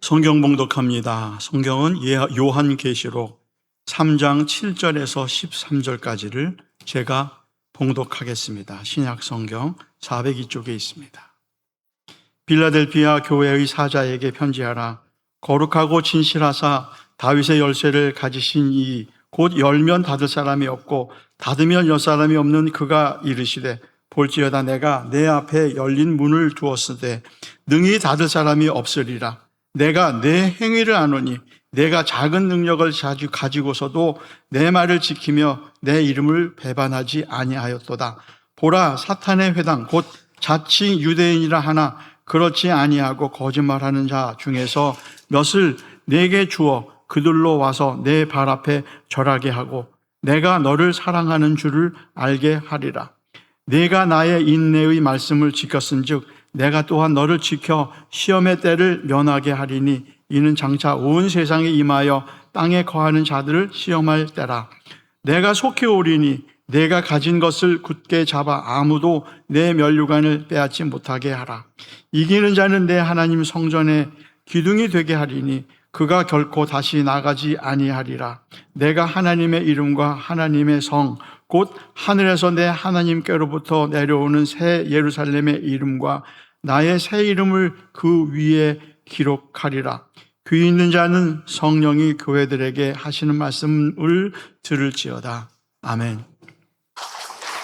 성경 봉독합니다. 성경은 요한계시록 3장 7절에서 13절까지를 제가 봉독하겠습니다. 신약 성경 402쪽에 있습니다. 빌라델피아 교회의 사자에게 편지하라. 거룩하고 진실하사 다윗의 열쇠를 가지신 이 곧 열면 닫을 사람이 없고 닫으면 열 사람이 없는 그가 이르시되 볼지어다 내가 내 앞에 열린 문을 두었으되 능히 닫을 사람이 없으리라. 내가 내 행위를 아노니 내가 작은 능력을 자주 가지고서도 내 말을 지키며 내 이름을 배반하지 아니하였도다. 보라, 사탄의 회당 곧 자칭 유대인이라 하나 그렇지 아니하고 거짓말하는 자 중에서 몇을 내게 주어 그들로 와서 내 발 앞에 절하게 하고 내가 너를 사랑하는 줄을 알게 하리라. 내가 나의 인내의 말씀을 지켰은즉 내가 또한 너를 지켜 시험의 때를 면하게 하리니 이는 장차 온 세상에 임하여 땅에 거하는 자들을 시험할 때라. 내가 속히 오리니 내가 가진 것을 굳게 잡아 아무도 내 면류관을 빼앗지 못하게 하라. 이기는 자는 내 하나님 성전에 기둥이 되게 하리니 그가 결코 다시 나가지 아니하리라. 내가 하나님의 이름과 하나님의 성 곧 하늘에서 내 하나님께로부터 내려오는 새 예루살렘의 이름과 나의 새 이름을 그 위에 기록하리라. 귀 있는 자는 성령이 교회들에게 하시는 말씀을 들을지어다. 아멘.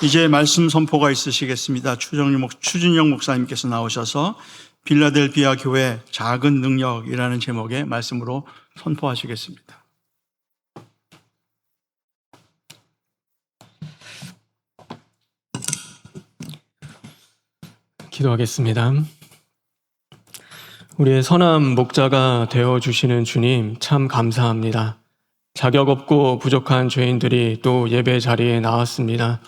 이제 말씀 선포가 있으시겠습니다. 추진영 목사님께서 나오셔서 빌라델피아 교회 작은 능력이라는 제목의 말씀으로 선포하시겠습니다. 기도하겠습니다. 우리의 선한 목자가 되어주시는 주님 참 감사합니다. 자격 없고 부족한 죄인들이 또 예배 자리에 나왔습니다.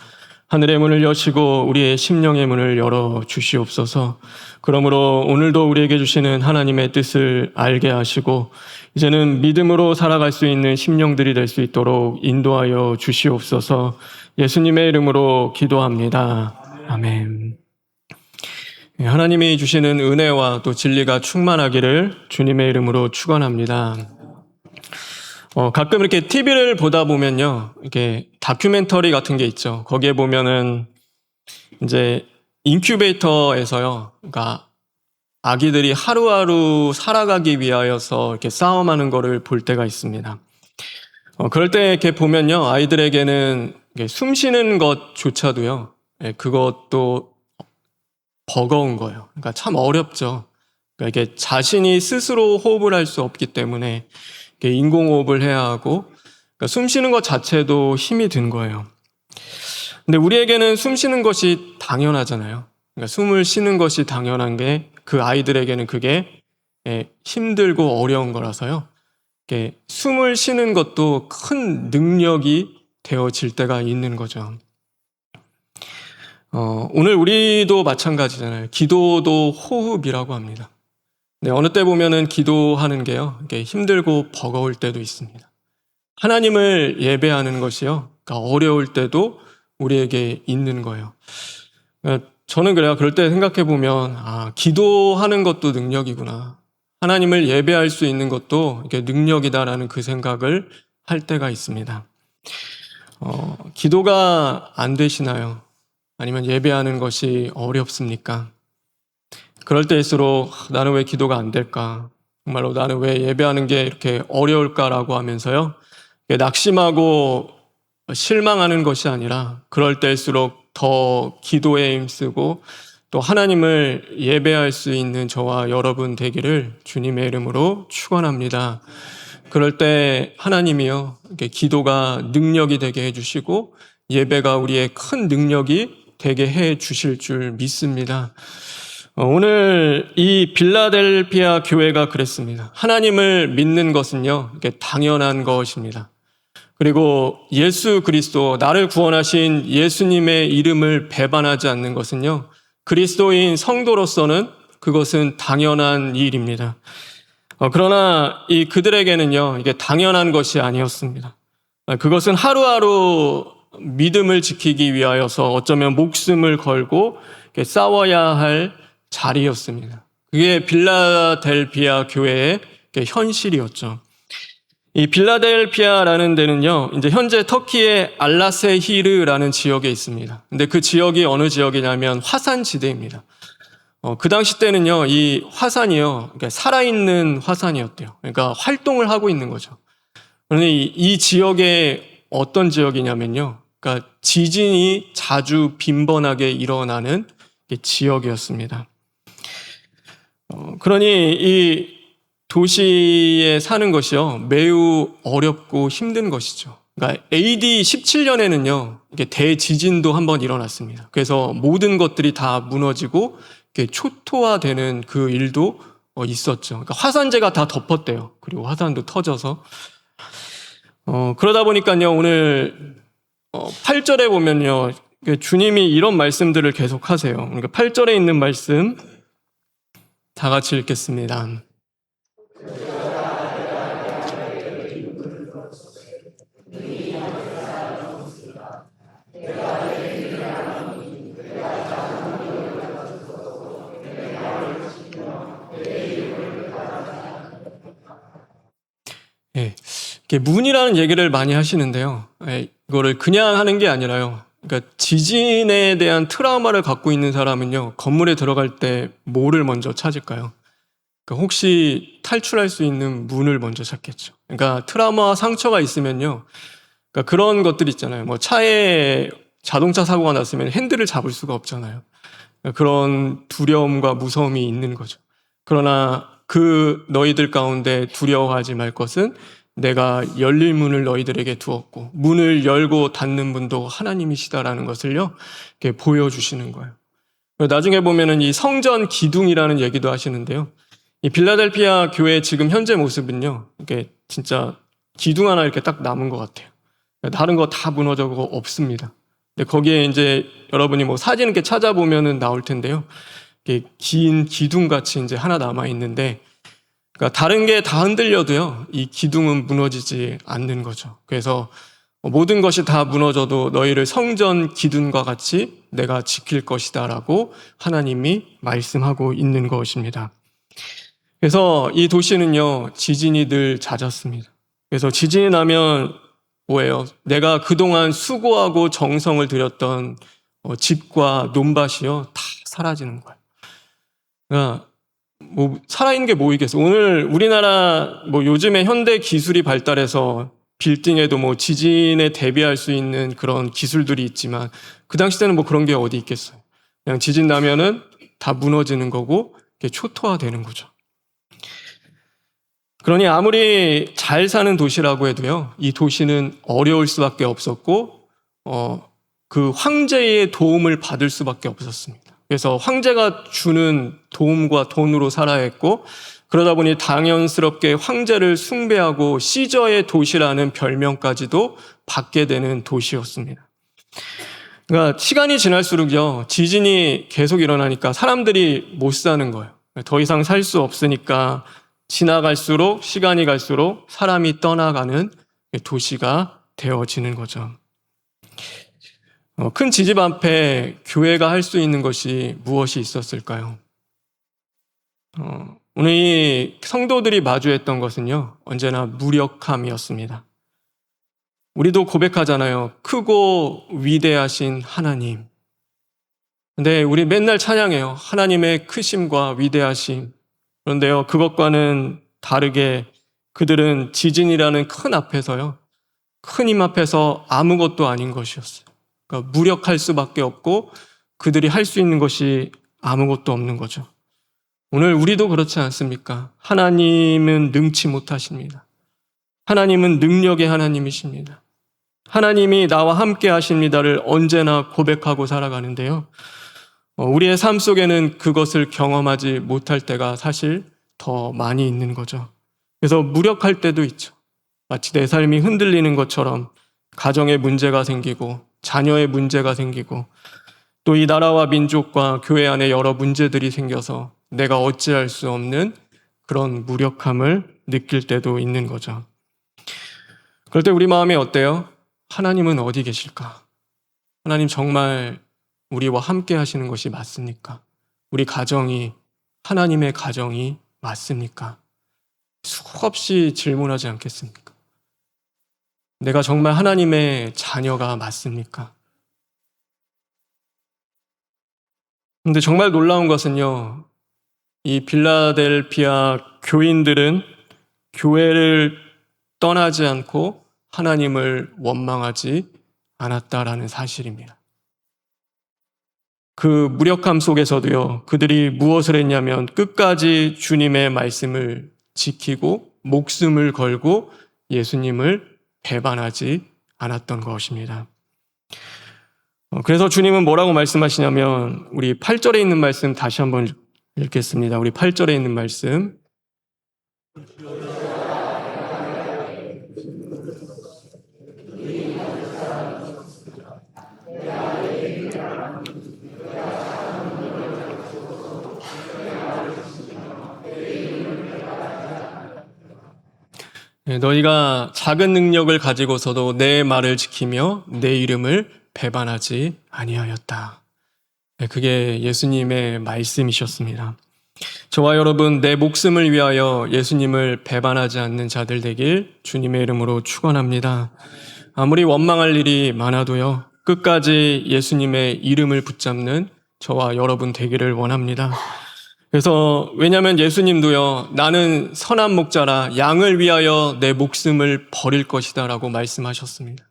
하늘의 문을 여시고 우리의 심령의 문을 열어 주시옵소서. 그러므로 오늘도 우리에게 주시는 하나님의 뜻을 알게 하시고 이제는 믿음으로 살아갈 수 있는 심령들이 될 수 있도록 인도하여 주시옵소서. 예수님의 이름으로 기도합니다. 아멘. 하나님이 주시는 은혜와 또 진리가 충만하기를 주님의 이름으로 축원합니다. 가끔 이렇게 TV를 보다 보면요, 이렇게 다큐멘터리 같은 게 있죠. 거기에 보면은 이제 인큐베이터에서요, 그러니까 아기들이 하루하루 살아가기 위하여서 이렇게 싸움하는 거를 볼 때가 있습니다. 그럴 때 이렇게 보면요, 아이들에게는 숨 쉬는 것조차도요, 그것도 버거운 거예요. 그러니까 참 어렵죠. 그러니까 이게 자신이 스스로 호흡을 할 수 없기 때문에 인공호흡을 해야 하고, 그러니까 숨 쉬는 것 자체도 힘이 든 거예요. 근데 우리에게는 숨 쉬는 것이 당연하잖아요. 그러니까 숨을 쉬는 것이 당연한 게 그 아이들에게는 그게 힘들고 어려운 거라서요. 숨을 쉬는 것도 큰 능력이 되어질 때가 있는 거죠. 오늘 우리도 마찬가지잖아요. 기도도 호흡이라고 합니다. 네, 어느 때 보면은 기도하는 게요, 이게 힘들고 버거울 때도 있습니다. 하나님을 예배하는 것이요, 그러니까 어려울 때도 우리에게 있는 거예요. 저는 그래요. 그럴 때 생각해 보면, 기도하는 것도 능력이구나. 하나님을 예배할 수 있는 것도 이게 능력이다라는 그 생각을 할 때가 있습니다. 기도가 안 되시나요? 아니면 예배하는 것이 어렵습니까? 그럴 때일수록 나는 왜 기도가 안 될까? 정말로 나는 왜 예배하는 게 이렇게 어려울까라고 하면서요, 낙심하고 실망하는 것이 아니라 그럴 때일수록 더 기도에 힘쓰고 또 하나님을 예배할 수 있는 저와 여러분 되기를 주님의 이름으로 축원합니다. 그럴 때 하나님이요, 이렇게 기도가 능력이 되게 해주시고 예배가 우리의 큰 능력이 되게 해 주실 줄 믿습니다. 오늘 이 빌라델피아 교회가 그랬습니다. 하나님을 믿는 것은요, 이게 당연한 것입니다. 그리고 예수 그리스도, 나를 구원하신 예수님의 이름을 배반하지 않는 것은요, 그리스도인 성도로서는 그것은 당연한 일입니다. 그러나 이 그들에게는요, 이게 당연한 것이 아니었습니다. 그것은 하루하루 믿음을 지키기 위하여서 어쩌면 목숨을 걸고 싸워야 할 자리였습니다. 그게 빌라델피아 교회의 현실이었죠. 이 빌라델피아라는 데는요, 이제 현재 터키의 알라세히르라는 지역에 있습니다. 근데 그 지역이 어느 지역이냐면 화산지대입니다. 그 당시 때는요, 이 화산이요, 그러니까 살아있는 화산이었대요. 그러니까 활동을 하고 있는 거죠. 그런데 이 지역에 어떤 지역이냐면요, 그러니까 지진이 자주 빈번하게 일어나는 지역이었습니다. 그러니 이 도시에 사는 것이요, 매우 어렵고 힘든 것이죠. 그러니까 AD 17년에는요, 이게 대지진도 한번 일어났습니다. 그래서 모든 것들이 다 무너지고 이렇게 초토화되는 그 일도 있었죠. 그러니까 화산재가 다 덮었대요. 그리고 화산도 터져서. 그러다 보니까요, 오늘 8절에 보면요, 주님이 이런 말씀들을 계속 하세요. 그러니까 8절에 있는 말씀 다 같이 읽겠습니다. 예, 이렇게 문이라는 얘기를 많이 하시는데요. 이거를 그냥 하는 게 아니라요. 그러니까 지진에 대한 트라우마를 갖고 있는 사람은요, 건물에 들어갈 때 뭐를 먼저 찾을까요? 그러니까 혹시 탈출할 수 있는 문을 먼저 찾겠죠. 그러니까 트라우마 상처가 있으면요, 그러니까 그런 것들 있잖아요. 뭐 차에 자동차 사고가 났으면 핸들을 잡을 수가 없잖아요. 그러니까 그런 두려움과 무서움이 있는 거죠. 그러나 그 너희들 가운데 두려워하지 말 것은 내가 열릴 문을 너희들에게 두었고 문을 열고 닫는 분도 하나님이시다라는 것을요, 이렇게 보여주시는 거예요. 나중에 보면은 이 성전 기둥이라는 얘기도 하시는데요. 이 빌라델피아 교회 지금 현재 모습은요, 이게 진짜 기둥 하나 이렇게 딱 남은 것 같아요. 다른 거 다 무너져고 없습니다. 근데 거기에 이제 여러분이 뭐 사진 이렇게 찾아보면은 나올 텐데요. 이게 긴 기둥 같이 이제 하나 남아 있는데, 그러니까 다른 게 다 흔들려도요, 이 기둥은 무너지지 않는 거죠. 그래서 모든 것이 다 무너져도 너희를 성전 기둥과 같이 내가 지킬 것이다라고 하나님이 말씀하고 있는 것입니다. 그래서 이 도시는요, 지진이 늘 잦았습니다. 그래서 지진이 나면 뭐예요? 내가 그동안 수고하고 정성을 들였던 집과 논밭이요, 다 사라지는 거예요. 그러니까 뭐 살아있는 게 뭐 있겠어? 오늘 우리나라 뭐 요즘에 현대 기술이 발달해서 빌딩에도 뭐 지진에 대비할 수 있는 그런 기술들이 있지만 그 당시 때는 뭐 그런 게 어디 있겠어요? 그냥 지진 나면은 다 무너지는 거고 초토화되는 거죠. 그러니 아무리 잘 사는 도시라고 해도요, 이 도시는 어려울 수밖에 없었고, 그 황제의 도움을 받을 수밖에 없었습니다. 그래서 황제가 주는 도움과 돈으로 살아야 했고, 그러다 보니 당연스럽게 황제를 숭배하고 시저의 도시라는 별명까지도 받게 되는 도시였습니다. 그러니까 시간이 지날수록요, 지진이 계속 일어나니까 사람들이 못 사는 거예요. 더 이상 살 수 없으니까 지나갈수록, 시간이 갈수록 사람이 떠나가는 도시가 되어지는 거죠. 큰 지진 앞에 교회가 할 수 있는 것이 무엇이 있었을까요? 오늘 이 성도들이 마주했던 것은요, 언제나 무력함이었습니다. 우리도 고백하잖아요. 크고 위대하신 하나님. 근데 우리 맨날 찬양해요. 하나님의 크심과 위대하심. 그런데요, 그것과는 다르게 그들은 지진이라는 큰 앞에서요, 큰 힘 앞에서 아무것도 아닌 것이었어요. 그러니까 무력할 수밖에 없고 그들이 할 수 있는 것이 아무것도 없는 거죠. 오늘 우리도 그렇지 않습니까? 하나님은 능치 못하십니다. 하나님은 능력의 하나님이십니다. 하나님이 나와 함께 하십니다를 언제나 고백하고 살아가는데요, 우리의 삶 속에는 그것을 경험하지 못할 때가 사실 더 많이 있는 거죠. 그래서 무력할 때도 있죠. 마치 내 삶이 흔들리는 것처럼 가정에 문제가 생기고 자녀의 문제가 생기고 또 이 나라와 민족과 교회 안에 여러 문제들이 생겨서 내가 어찌할 수 없는 그런 무력함을 느낄 때도 있는 거죠. 그럴 때 우리 마음이 어때요? 하나님은 어디 계실까? 하나님 정말 우리와 함께 하시는 것이 맞습니까? 우리 가정이 하나님의 가정이 맞습니까? 턱없이 질문하지 않겠습니까? 내가 정말 하나님의 자녀가 맞습니까? 근데 정말 놀라운 것은요, 이 빌라델피아 교인들은 교회를 떠나지 않고 하나님을 원망하지 않았다라는 사실입니다. 그 무력함 속에서도요, 그들이 무엇을 했냐면 끝까지 주님의 말씀을 지키고 목숨을 걸고 예수님을 배반하지 않았던 것입니다. 그래서 주님은 뭐라고 말씀하시냐면 우리 8절에 있는 말씀 다시 한번 읽겠습니다. 우리 8절에 있는 말씀. 너희가 작은 능력을 가지고서도 내 말을 지키며 내 이름을 배반하지 아니하였다. 그게 예수님의 말씀이셨습니다. 저와 여러분, 내 목숨을 위하여 예수님을 배반하지 않는 자들 되길 주님의 이름으로 축원합니다. 아무리 원망할 일이 많아도요, 끝까지 예수님의 이름을 붙잡는 저와 여러분 되기를 원합니다. 그래서 왜냐하면 예수님도요, 나는 선한 목자라 양을 위하여 내 목숨을 버릴 것이다 라고 말씀하셨습니다.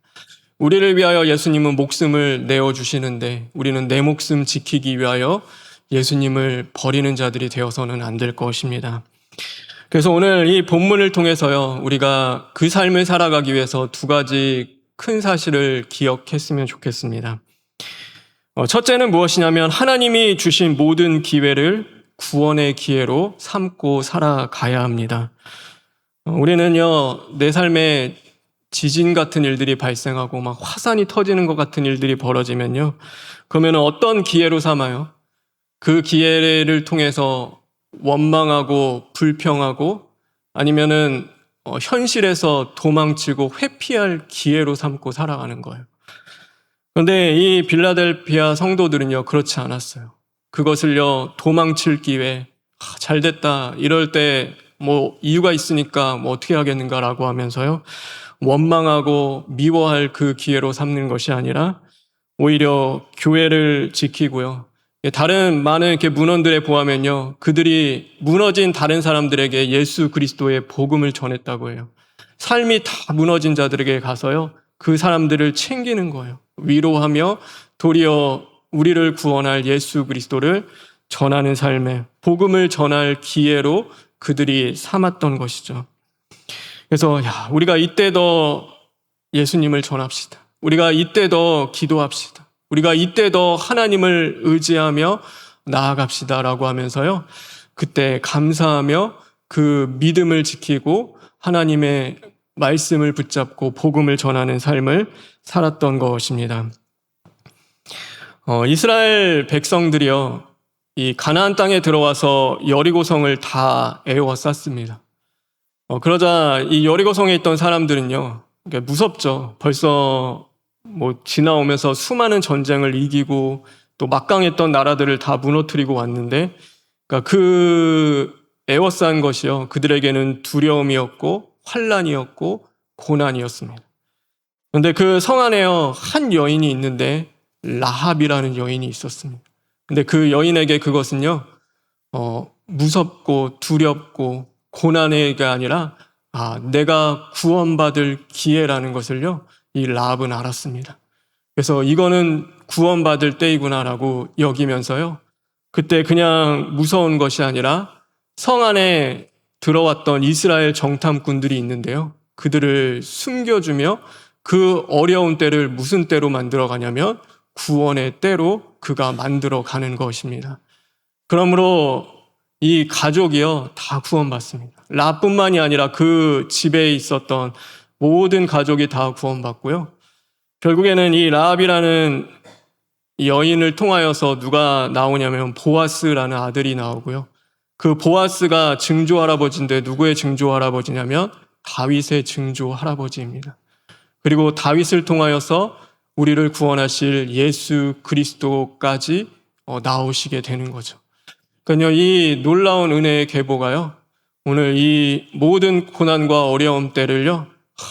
우리를 위하여 예수님은 목숨을 내어주시는데 우리는 내 목숨 지키기 위하여 예수님을 버리는 자들이 되어서는 안 될 것입니다. 그래서 오늘 이 본문을 통해서요, 우리가 그 삶을 살아가기 위해서 두 가지 큰 사실을 기억했으면 좋겠습니다. 첫째는 무엇이냐면 하나님이 주신 모든 기회를 구원의 기회로 삼고 살아가야 합니다. 우리는요, 내 삶에 지진 같은 일들이 발생하고 막 화산이 터지는 것 같은 일들이 벌어지면요, 그러면 어떤 기회로 삼아요? 그 기회를 통해서 원망하고 불평하고 아니면은 현실에서 도망치고 회피할 기회로 삼고 살아가는 거예요. 그런데 이 빌라델피아 성도들은요, 그렇지 않았어요. 그것을요, 도망칠 기회, 잘 됐다, 이럴 때 뭐 이유가 있으니까 뭐 어떻게 하겠는가라고 하면서요, 원망하고 미워할 그 기회로 삼는 것이 아니라 오히려 교회를 지키고요, 다른 많은 이렇게 문헌들에 보면요, 그들이 무너진 다른 사람들에게 예수 그리스도의 복음을 전했다고 해요. 삶이 다 무너진 자들에게 가서요, 그 사람들을 챙기는 거예요. 위로하며 도리어 우리를 구원할 예수 그리스도를 전하는 삶에 복음을 전할 기회로 그들이 삼았던 것이죠. 그래서 우리가 이때 더 예수님을 전합시다. 우리가 이때 더 기도합시다. 우리가 이때 더 하나님을 의지하며 나아갑시다라고 하면서요, 그때 감사하며 그 믿음을 지키고 하나님의 말씀을 붙잡고 복음을 전하는 삶을 살았던 것입니다. 이스라엘 백성들이요, 이 가나안 땅에 들어와서 여리고성을 다 에워쌌습니다. 그러자 이 여리고성에 있던 사람들은요, 무섭죠. 벌써 뭐 지나오면서 수많은 전쟁을 이기고 또 막강했던 나라들을 다 무너뜨리고 왔는데, 그러니까 그 에워싼 것이요, 그들에게는 두려움이었고 환난이었고 고난이었습니다. 그런데 그 성 안에요, 한 여인이 있는데 라합이라는 여인이 있었습니다. 근데 그 여인에게 그것은요, 무섭고 두렵고 고난의가 아니라 내가 구원받을 기회라는 것을요, 이 라합은 알았습니다. 그래서 이거는 구원받을 때이구나라고 여기면서요, 그때 그냥 무서운 것이 아니라 성 안에 들어왔던 이스라엘 정탐꾼들이 있는데요, 그들을 숨겨주며 그 어려운 때를 무슨 때로 만들어 가냐면 구원의 때로 그가 만들어 가는 것입니다. 그러므로 이 가족이요, 다 구원받습니다. 라뿐만이 아니라 그 집에 있었던 모든 가족이 다 구원받고요, 결국에는 이 라합이라는 여인을 통하여서 누가 나오냐면 보아스라는 아들이 나오고요, 그 보아스가 증조 할아버지인데 누구의 증조 할아버지냐면 다윗의 증조 할아버지입니다. 그리고 다윗을 통하여서 우리를 구원하실 예수 그리스도까지 나오시게 되는 거죠. 그러니까 이 놀라운 은혜의 계보가요, 오늘 이 모든 고난과 어려움 때를요,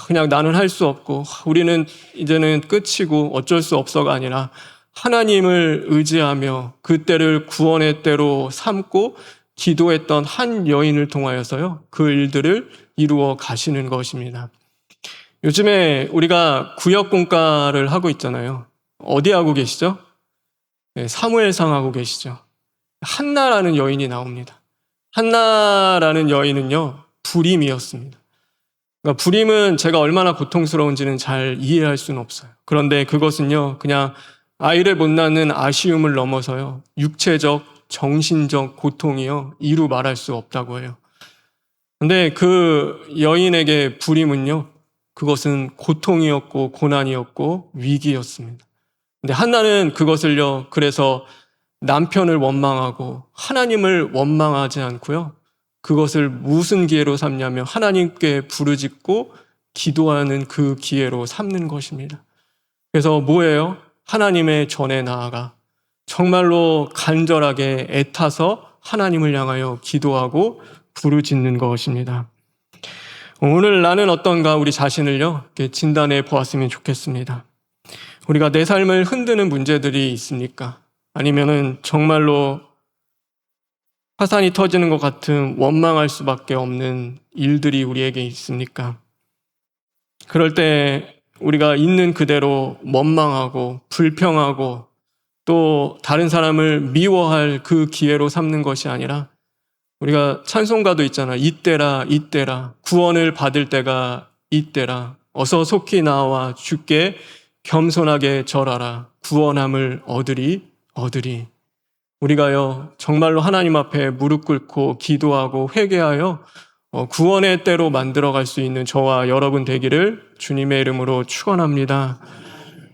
그냥 나는 할 수 없고 우리는 이제는 끝이고 어쩔 수 없어가 아니라 하나님을 의지하며 그 때를 구원의 때로 삼고 기도했던 한 여인을 통하여서요, 그 일들을 이루어 가시는 것입니다. 요즘에 우리가 구역공과를 하고 있잖아요. 어디 하고 계시죠? 네, 사무엘상 하고 계시죠. 한나라는 여인이 나옵니다. 한나라는 여인은요, 불임이었습니다. 그러니까 불임은 제가 얼마나 고통스러운지는 잘 이해할 수는 없어요. 그런데 그것은요, 그냥 아이를 못 낳는 아쉬움을 넘어서요, 육체적, 정신적 고통이요, 이루 말할 수 없다고 해요. 근데 그 여인에게 불임은요, 그것은 고통이었고 고난이었고 위기였습니다. 근데 한나는 그것을요, 그래서 남편을 원망하고 하나님을 원망하지 않고요, 그것을 무슨 기회로 삼냐면 하나님께 부르짖고 기도하는 그 기회로 삼는 것입니다. 그래서 뭐예요? 하나님의 전에 나아가 정말로 간절하게 애타서 하나님을 향하여 기도하고 부르짖는 것입니다. 오늘 나는 어떤가 우리 자신을요, 이렇게 진단해 보았으면 좋겠습니다. 우리가 내 삶을 흔드는 문제들이 있습니까? 아니면은 정말로 화산이 터지는 것 같은 원망할 수밖에 없는 일들이 우리에게 있습니까? 그럴 때 우리가 있는 그대로 원망하고 불평하고 또 다른 사람을 미워할 그 기회로 삼는 것이 아니라, 우리가 찬송가도 있잖아. 이때라 이때라 구원을 받을 때가 이때라, 어서 속히 나와 주께 겸손하게 절하라, 구원함을 얻으리. 우리가요, 정말로 하나님 앞에 무릎 꿇고 기도하고 회개하여 구원의 때로 만들어갈 수 있는 저와 여러분 되기를 주님의 이름으로 축원합니다.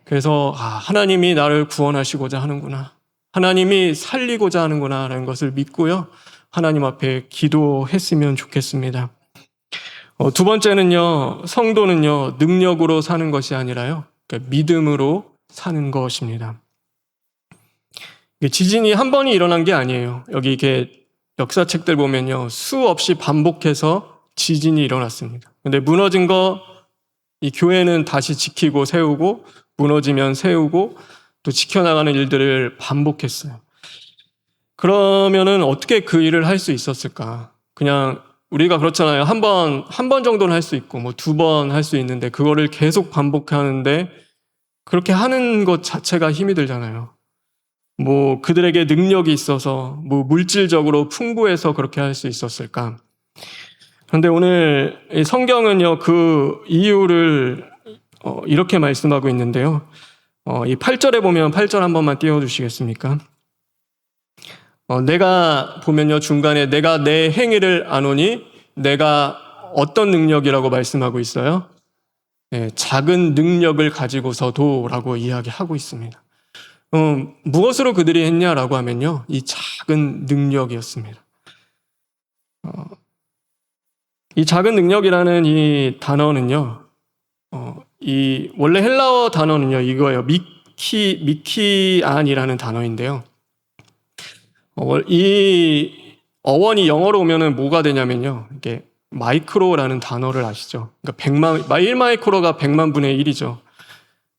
그래서 하나님이 나를 구원하시고자 하는구나, 하나님이 살리고자 하는구나 라는 것을 믿고요, 하나님 앞에 기도했으면 좋겠습니다. 두 번째는요, 성도는요, 능력으로 사는 것이 아니라요, 그러니까 믿음으로 사는 것입니다. 지진이 한 번이 일어난 게 아니에요. 여기 이렇게 역사책들 보면요, 수없이 반복해서 지진이 일어났습니다. 근데 무너진 거, 이 교회는 다시 지키고 세우고, 무너지면 세우고, 또 지켜나가는 일들을 반복했어요. 그러면은 어떻게 그 일을 할 수 있었을까? 그냥 우리가 그렇잖아요. 한 번 정도는 할 수 있고, 뭐 2번 할 수 있는데, 그거를 계속 반복하는데, 그렇게 하는 것 자체가 힘이 들잖아요. 뭐 그들에게 능력이 있어서, 뭐 물질적으로 풍부해서 그렇게 할 수 있었을까? 그런데 오늘 성경은요, 그 이유를 이렇게 말씀하고 있는데요. 이 8절에 보면 8절 한 번만 띄워주시겠습니까? 내가 보면요, 중간에 내가 내 행위를 아노니, 내가 어떤 능력이라고 말씀하고 있어요? 네, 작은 능력을 가지고서도 라고 이야기하고 있습니다. 무엇으로 그들이 했냐라고 하면요, 이 작은 능력이었습니다. 이 작은 능력이라는 이 단어는요, 이 원래 헬라어 단어는요, 이거예요. 미키안이라는 단어인데요. 이 어원이 영어로 오면은 뭐가 되냐면요, 이게 마이크로라는 단어를 아시죠? 그러니까 1 마이크로가 100만 분의 1이죠.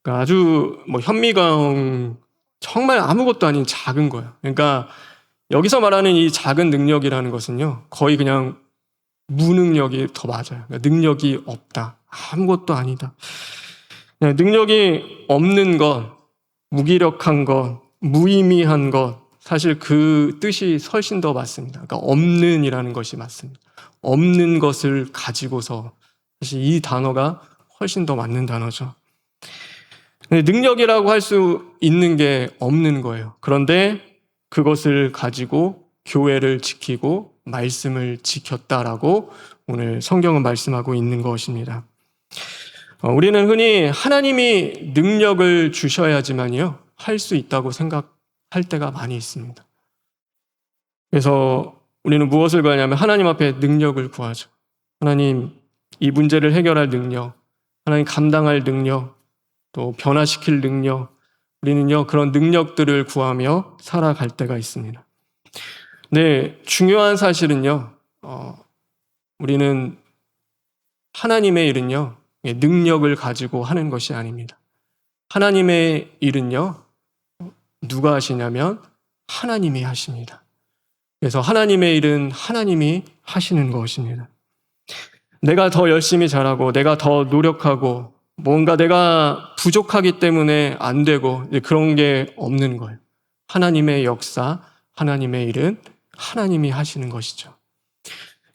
그러니까 아주 뭐 현미경, 정말 아무것도 아닌 작은 거예요. 그러니까 여기서 말하는 이 작은 능력이라는 것은요, 거의 그냥 무능력이 더 맞아요. 그러니까 능력이 없다, 아무것도 아니다. 그냥 능력이 없는 것, 무기력한 것, 무의미한 것, 사실 그 뜻이 훨씬 더 맞습니다. 그러니까 없는이라는 것이 맞습니다. 없는 것을 가지고서, 사실 이 단어가 훨씬 더 맞는 단어죠. 능력이라고 할 수 있는 게 없는 거예요. 그런데 그것을 가지고 교회를 지키고 말씀을 지켰다라고 오늘 성경은 말씀하고 있는 것입니다. 우리는 흔히 하나님이 능력을 주셔야지만요, 할 수 있다고 생각할 때가 많이 있습니다. 그래서 우리는 무엇을 구하냐면 하나님 앞에 능력을 구하죠. 하나님, 이 문제를 해결할 능력, 하나님 감당할 능력, 또 변화시킬 능력, 우리는요, 그런 능력들을 구하며 살아갈 때가 있습니다. 네, 중요한 사실은요, 우리는 하나님의 일은요, 능력을 가지고 하는 것이 아닙니다. 하나님의 일은요, 누가 하시냐면 하나님이 하십니다. 그래서 하나님의 일은 하나님이 하시는 것입니다. 내가 더 열심히 잘하고 내가 더 노력하고 뭔가 내가 부족하기 때문에 안 되고 그런 게 없는 거예요. 하나님의 역사, 하나님의 일은 하나님이 하시는 것이죠.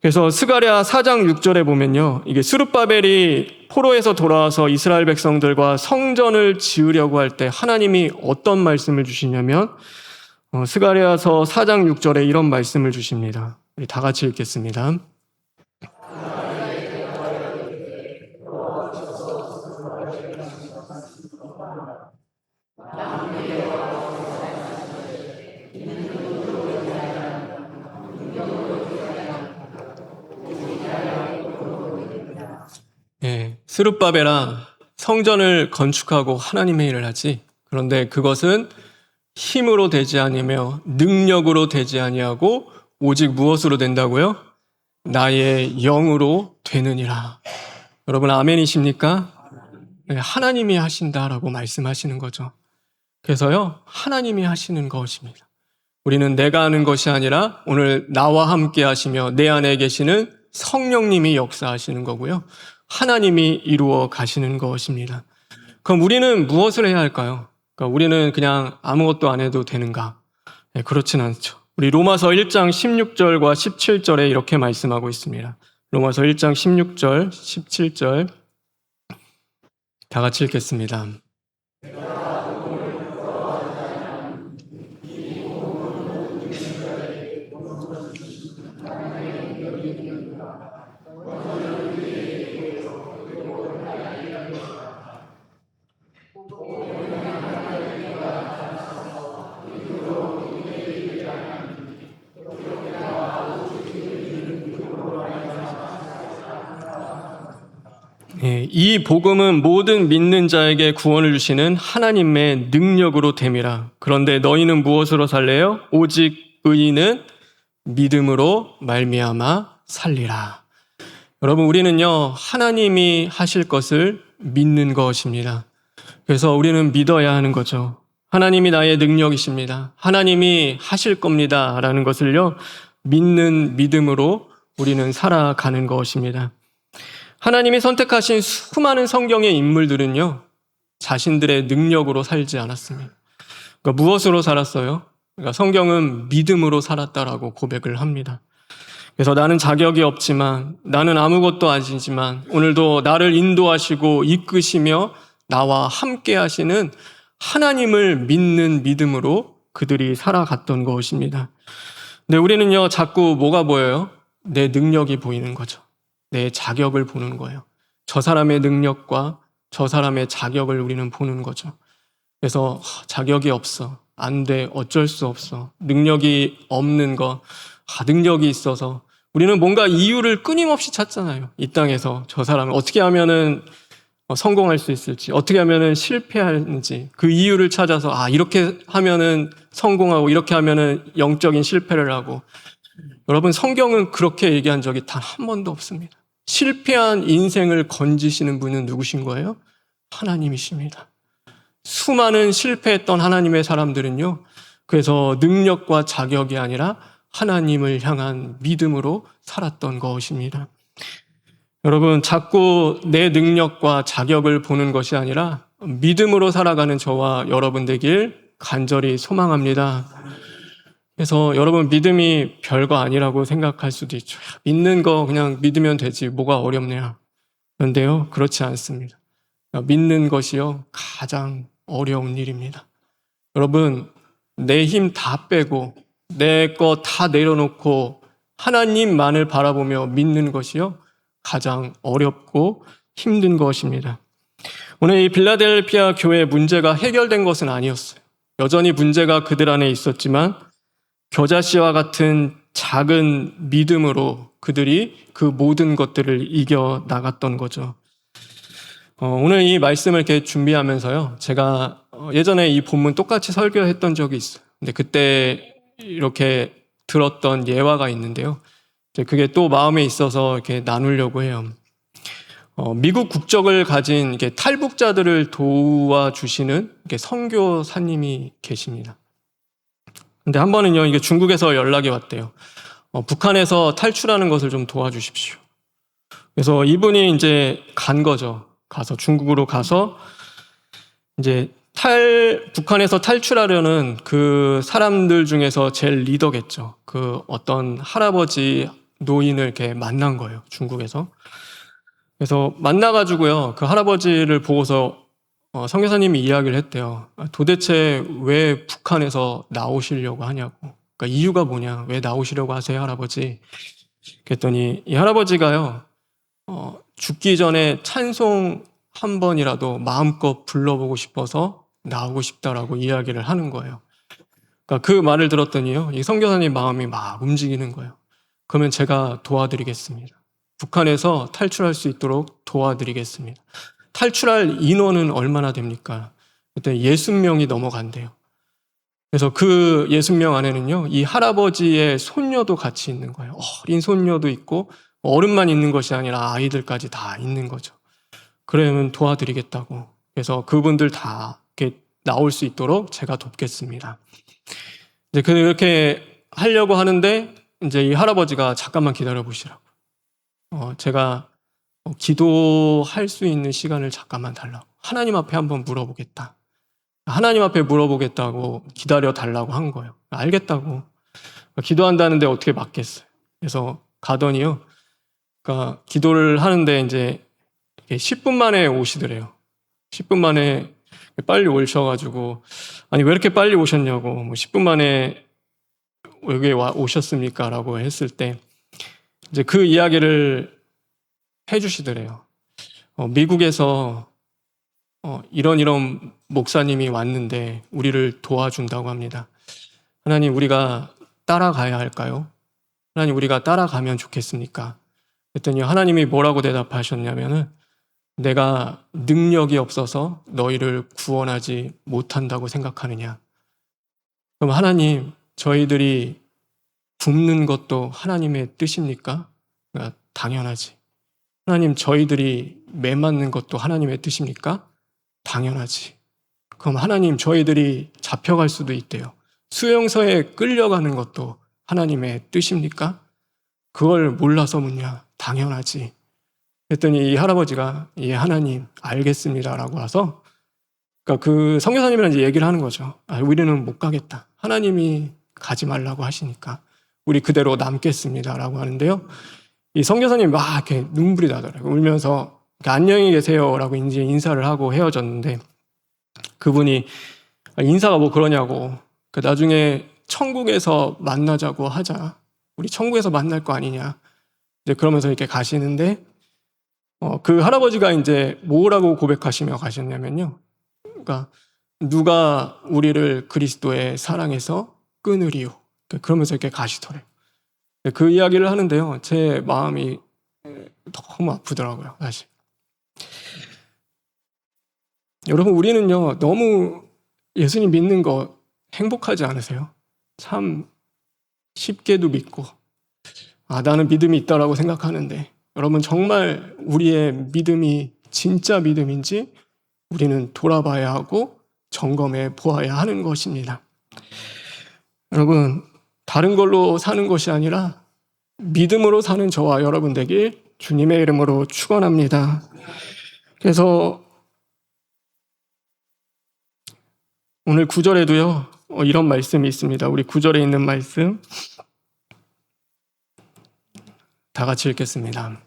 그래서 스가랴 4장 6절에 보면요, 이게 스룹바벨이 포로에서 돌아와서 이스라엘 백성들과 성전을 지으려고 할 때 하나님이 어떤 말씀을 주시냐면 스가랴서 4장 6절에 이런 말씀을 주십니다. 우리 다 같이 읽겠습니다. 스룹바벨아, 성전을 건축하고 하나님의 일을 하지. 그런데 그것은 힘으로 되지 아니며 능력으로 되지 아니하고 오직 무엇으로 된다고요? 나의 영으로 되느니라. 여러분 아멘이십니까? 하나님이 하신다라고 말씀하시는 거죠. 그래서요, 하나님이 하시는 것입니다. 우리는 내가 하는 것이 아니라 오늘 나와 함께 하시며 내 안에 계시는 성령님이 역사하시는 거고요. 하나님이 이루어 가시는 것입니다. 그럼 우리는 무엇을 해야 할까요? 그러니까 우리는 그냥 아무것도 안 해도 되는가? 그렇진 않죠. 우리 로마서 1장 16절과 17절에 이렇게 말씀하고 있습니다. 로마서 1장 16절, 17절 다 같이 읽겠습니다. 이 복음은 모든 믿는 자에게 구원을 주시는 하나님의 능력으로 됨이라. 그런데 너희는 무엇으로 살래요? 오직 의인은 믿음으로 말미암아 살리라. 여러분, 우리는요, 하나님이 하실 것을 믿는 것입니다. 그래서 우리는 믿어야 하는 거죠. 하나님이 나의 능력이십니다. 하나님이 하실 겁니다. 라는 것을요, 믿는 믿음으로 우리는 살아가는 것입니다. 하나님이 선택하신 수많은 성경의 인물들은요, 자신들의 능력으로 살지 않았습니다. 그러니까 무엇으로 살았어요? 그러니까 성경은 믿음으로 살았다라고 고백을 합니다. 그래서 나는 자격이 없지만, 나는 아무것도 아니지만, 오늘도 나를 인도하시고 이끄시며 나와 함께 하시는 하나님을 믿는 믿음으로 그들이 살아갔던 것입니다. 근데 우리는요, 자꾸 뭐가 보여요? 내 능력이 보이는 거죠. 내 자격을 보는 거예요. 저 사람의 능력과 저 사람의 자격을 우리는 보는 거죠. 그래서 자격이 없어. 안 돼. 어쩔 수 없어. 능력이 없는 거. 능력이 있어서. 우리는 뭔가 이유를 끊임없이 찾잖아요. 이 땅에서 저 사람을 어떻게 하면은 성공할 수 있을지, 어떻게 하면은 실패하는지 그 이유를 찾아서 이렇게 하면은 성공하고 이렇게 하면은 영적인 실패를 하고. 여러분, 성경은 그렇게 얘기한 적이 단 한 번도 없습니다. 실패한 인생을 건지시는 분은 누구신 거예요? 하나님이십니다. 수많은 실패했던 하나님의 사람들은요, 그래서 능력과 자격이 아니라 하나님을 향한 믿음으로 살았던 것입니다. 여러분, 자꾸 내 능력과 자격을 보는 것이 아니라 믿음으로 살아가는 저와 여러분 되길 간절히 소망합니다. 그래서 여러분, 믿음이 별거 아니라고 생각할 수도 있죠. 믿는 거 그냥 믿으면 되지, 뭐가 어렵냐. 그런데요, 그렇지 않습니다. 믿는 것이요, 가장 어려운 일입니다. 여러분, 내 힘 다 빼고 내 거 다 내려놓고 하나님만을 바라보며 믿는 것이요, 가장 어렵고 힘든 것입니다. 오늘 이 빌라델피아 교회의 문제가 해결된 것은 아니었어요. 여전히 문제가 그들 안에 있었지만 겨자씨와 같은 작은 믿음으로 그들이 그 모든 것들을 이겨 나갔던 거죠. 오늘 이 말씀을 이렇게 준비하면서요, 제가 예전에 이 본문 똑같이 설교했던 적이 있어요. 근데 그때 이렇게 들었던 예화가 있는데요. 이제 그게 또 마음에 있어서 이렇게 나누려고 해요. 미국 국적을 가진 이렇게 탈북자들을 도와주시는 이렇게 선교사님이 계십니다. 근데 한 번은요, 이게 중국에서 연락이 왔대요. 북한에서 탈출하는 것을 좀 도와주십시오. 그래서 이분이 이제 간 거죠. 중국으로 가서 이제 북한에서 탈출하려는 그 사람들 중에서 제일 리더겠죠. 그 어떤 할아버지 노인을 이렇게 만난 거예요, 중국에서. 그래서 만나가지고요, 그 할아버지를 보고서 선교사님이 이야기를 했대요. 도대체 왜 북한에서 나오시려고 하냐고. 그러니까 이유가 뭐냐, 왜 나오시려고 하세요, 할아버지? 그랬더니 이 할아버지가요, 죽기 전에 찬송 한 번이라도 마음껏 불러보고 싶어서 나오고 싶다라고 이야기를 하는 거예요. 그러니까 그 말을 들었더니요, 이 선교사님 마음이 막 움직이는 거예요. 그러면 제가 도와드리겠습니다. 북한에서 탈출할 수 있도록 도와드리겠습니다. 탈출할 인원은 얼마나 됩니까? 그때 60명이 넘어간대요. 그래서 그 60명 안에는요, 이 할아버지의 손녀도 같이 있는 거예요. 어린 손녀도 있고 어른만 있는 것이 아니라 아이들까지 다 있는 거죠. 그러면 도와드리겠다고. 그래서 그분들 다 이렇게 나올 수 있도록 제가 돕겠습니다. 이제 그렇게 하려고 하는데 이제 이 할아버지가 잠깐만 기다려 보시라고. 제가 기도할 수 있는 시간을 잠깐만 달라고. 하나님 앞에 한번 물어보겠다. 하나님 앞에 물어보겠다고 기다려 달라고 한 거예요. 알겠다고. 기도한다는데 어떻게 맞겠어요. 그래서 가더니요. 그러니까 기도를 하는데 이제 10분 만에 오시더래요. 10분 만에 빨리 오셔가지고, 아니 왜 이렇게 빨리 오셨냐고, 10분 만에 여기 오셨습니까? 라고 했을 때 이제 그 이야기를 해주시더래요. 미국에서 이런 목사님이 왔는데 우리를 도와준다고 합니다. 하나님, 우리가 따라가야 할까요? 하나님, 우리가 따라가면 좋겠습니까? 그랬더니 하나님이 뭐라고 대답하셨냐면은, 내가 능력이 없어서 너희를 구원하지 못한다고 생각하느냐? 그럼 하나님, 저희들이 굶는 것도 하나님의 뜻입니까? 그러니까 당연하지. 하나님, 저희들이 매 맞는 것도 하나님의 뜻입니까? 당연하지. 그럼 하나님, 저희들이 잡혀갈 수도 있대요. 수용소에 끌려가는 것도 하나님의 뜻입니까? 그걸 몰라서 묻냐? 당연하지. 그랬더니 이 할아버지가, 예, 하나님, 알겠습니다. 라고 와서, 그러니까 그 선교사님이랑 이제 얘기를 하는 거죠. 우리는 못 가겠다. 하나님이 가지 말라고 하시니까 우리 그대로 남겠습니다. 라고 하는데요. 이 선교사님이 막 이렇게 눈물이 나더라고요. 울면서, 안녕히 계세요. 라고 이제 인사를 하고 헤어졌는데, 그분이 인사가 뭐 그러냐고, 나중에 천국에서 만나자고 하자. 우리 천국에서 만날 거 아니냐. 이제 그러면서 이렇게 가시는데, 그 할아버지가 이제 뭐라고 고백하시며 가셨냐면요. 그러니까 누가 우리를 그리스도의 사랑에서 끊으리요. 그러면서 이렇게 가시더래요. 그 이야기를 하는데요. 제 마음이 너무 아프더라고요, 사실. 여러분, 우리는요, 너무 예수님 믿는 거 행복하지 않으세요? 참 쉽게도 믿고, 나는 믿음이 있다라고 생각하는데, 여러분, 정말 우리의 믿음이 진짜 믿음인지 우리는 돌아봐야 하고 점검해 보아야 하는 것입니다. 여러분, 다른 걸로 사는 것이 아니라 믿음으로 사는 저와 여러분 되길 주님의 이름으로 축원합니다. 그래서 오늘 9절에도요, 이런 말씀이 있습니다. 우리 9절에 있는 말씀 다 같이 읽겠습니다.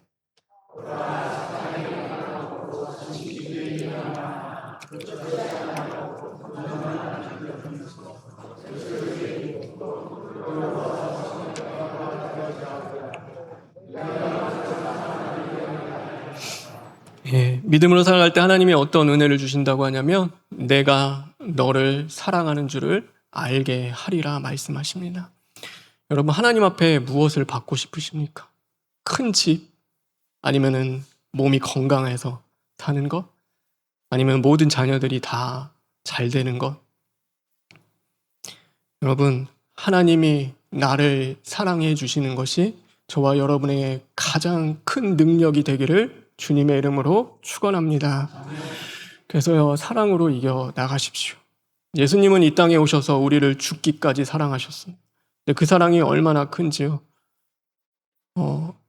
예, 믿음으로 살아갈 때 하나님이 어떤 은혜를 주신다고 하냐면, 내가 너를 사랑하는 줄을 알게 하리라 말씀하십니다. 여러분, 하나님 앞에 무엇을 받고 싶으십니까? 큰 집? 아니면은 몸이 건강해서 사는 것? 아니면 모든 자녀들이 다 잘 되는 것? 여러분, 하나님이 나를 사랑해 주시는 것이 저와 여러분의 가장 큰 능력이 되기를 주님의 이름으로 축원합니다. 그래서요, 사랑으로 이겨 나가십시오. 예수님은 이 땅에 오셔서 우리를 죽기까지 사랑하셨습니다. 근데 그 사랑이 얼마나 큰지요.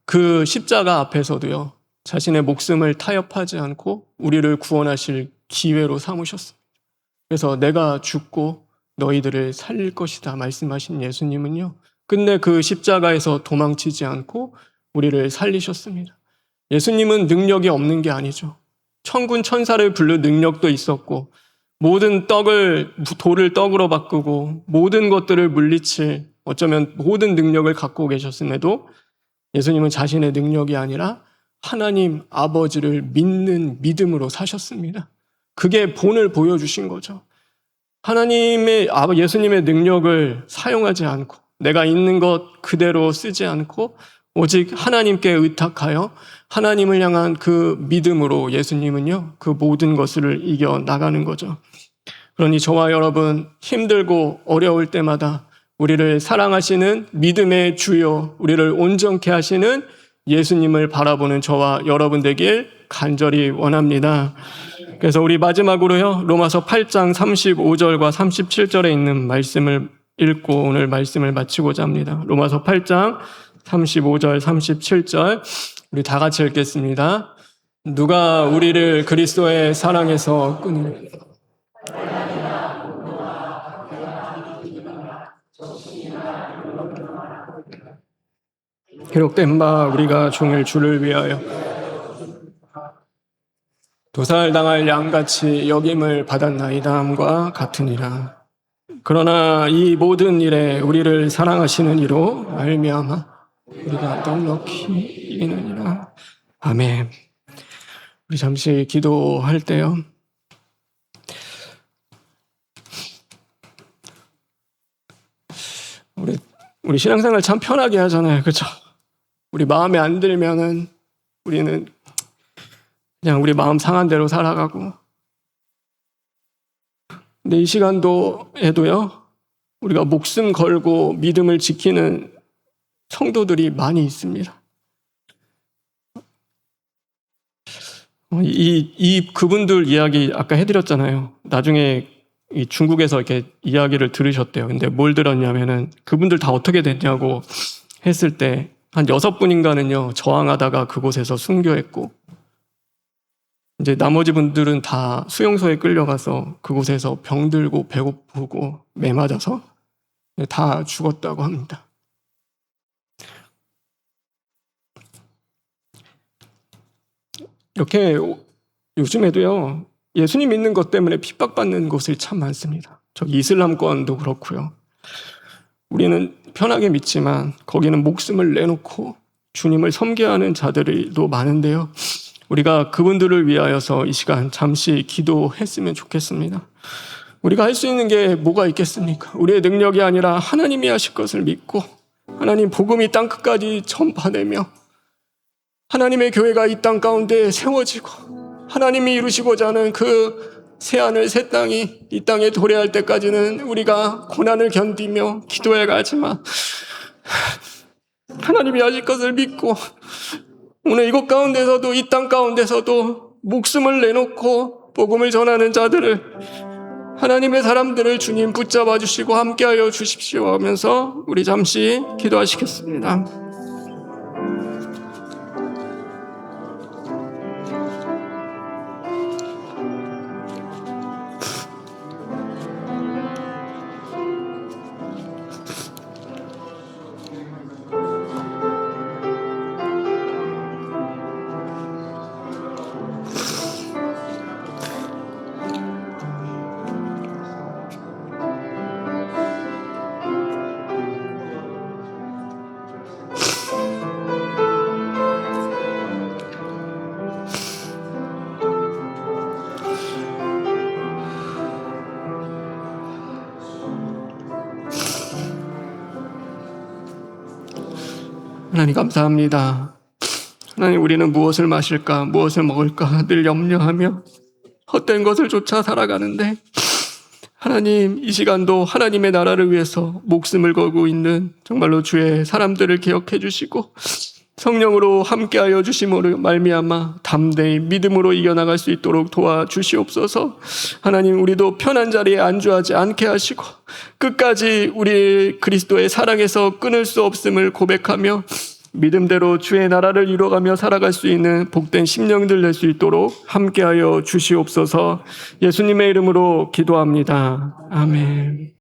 그 십자가 앞에서도요, 자신의 목숨을 타협하지 않고 우리를 구원하실 기회로 삼으셨습니다. 그래서 내가 죽고 너희들을 살릴 것이다 말씀하신 예수님은요, 끝내 그 십자가에서 도망치지 않고 우리를 살리셨습니다. 예수님은 능력이 없는 게 아니죠. 천군 천사를 부를 능력도 있었고, 모든 돌을 떡으로 바꾸고 모든 것들을 물리칠, 어쩌면 모든 능력을 갖고 계셨음에도 예수님은 자신의 능력이 아니라 하나님 아버지를 믿는 믿음으로 사셨습니다. 그게 본을 보여주신 거죠. 예수님의 능력을 사용하지 않고 내가 있는 것 그대로 쓰지 않고 오직 하나님께 의탁하여 하나님을 향한 그 믿음으로 예수님은요, 그 모든 것을 이겨 나가는 거죠. 그러니 저와 여러분, 힘들고 어려울 때마다 우리를 사랑하시는 믿음의 주요, 우리를 온전케 하시는 예수님을 바라보는 저와 여러분 되길 간절히 원합니다. 그래서 우리 마지막으로요, 로마서 8장 35절과 37절에 있는 말씀을 읽고 오늘 말씀을 마치고자 합니다. 로마서 8장 35절, 37절 우리 다 같이 읽겠습니다. 누가 우리를 그리스도의 사랑에서 끊을 기록된 바 우리가 종일 주를 위하여 도살당할 양같이 여김을 받았나이다 함과 같으니라. 그러나 이 모든 일에 우리를 사랑하시는 이로 말미암아 우리가 넉넉히 이기느니라. 아멘. 우리 잠시 기도할 때요, 우리 신앙생활 참 편하게 하잖아요, 그렇죠? 우리 마음에 안 들면은 우리는 그냥 우리 마음 상한 대로 살아가고, 근데 이 시간도에도요, 우리가 목숨 걸고 믿음을 지키는 성도들이 많이 있습니다. 그분들 이야기 아까 해드렸잖아요. 나중에 이 중국에서 이렇게 이야기를 들으셨대요. 근데 뭘 들었냐면은 그분들 다 어떻게 됐냐고 했을 때 한 6분인가는요, 저항하다가 그곳에서 순교했고, 이제 나머지 분들은 다 수용소에 끌려가서 그곳에서 병들고 배고프고 매 맞아서 다 죽었다고 합니다. 이렇게 요즘에도요, 예수님 믿는 것 때문에 핍박받는 곳이 참 많습니다. 저기 이슬람권도 그렇고요. 우리는 편하게 믿지만 거기는 목숨을 내놓고 주님을 섬겨야 하는 자들도 많은데요, 우리가 그분들을 위하여서 이 시간 잠시 기도했으면 좋겠습니다. 우리가 할 수 있는 게 뭐가 있겠습니까? 우리의 능력이 아니라 하나님이 하실 것을 믿고 하나님 복음이 땅끝까지 전파되며 하나님의 교회가 이 땅 가운데 세워지고 하나님이 이루시고자 하는 그 새하늘 새 땅이 이 땅에 도래할 때까지는 우리가 고난을 견디며 기도해 가지만 하나님이 하실 것을 믿고 오늘 이곳 가운데서도 이 땅 가운데서도 목숨을 내놓고 복음을 전하는 자들을, 하나님의 사람들을 주님 붙잡아 주시고 함께하여 주십시오 하면서 우리 잠시 기도하시겠습니다. 하나님 감사합니다. 하나님, 우리는 무엇을 마실까, 무엇을 먹을까 늘 염려하며 헛된 것을 쫓아 살아가는데, 하나님, 이 시간도 하나님의 나라를 위해서 목숨을 걸고 있는 정말로 주의 사람들을 기억해 주시고 성령으로 함께하여 주심으로 말미암아 담대히 믿음으로 이겨나갈 수 있도록 도와주시옵소서. 하나님, 우리도 편한 자리에 안주하지 않게 하시고 끝까지 우리 그리스도의 사랑에서 끊을 수 없음을 고백하며 믿음대로 주의 나라를 이루어가며 살아갈 수 있는 복된 심령들 낼 수 있도록 함께하여 주시옵소서. 예수님의 이름으로 기도합니다. 아멘.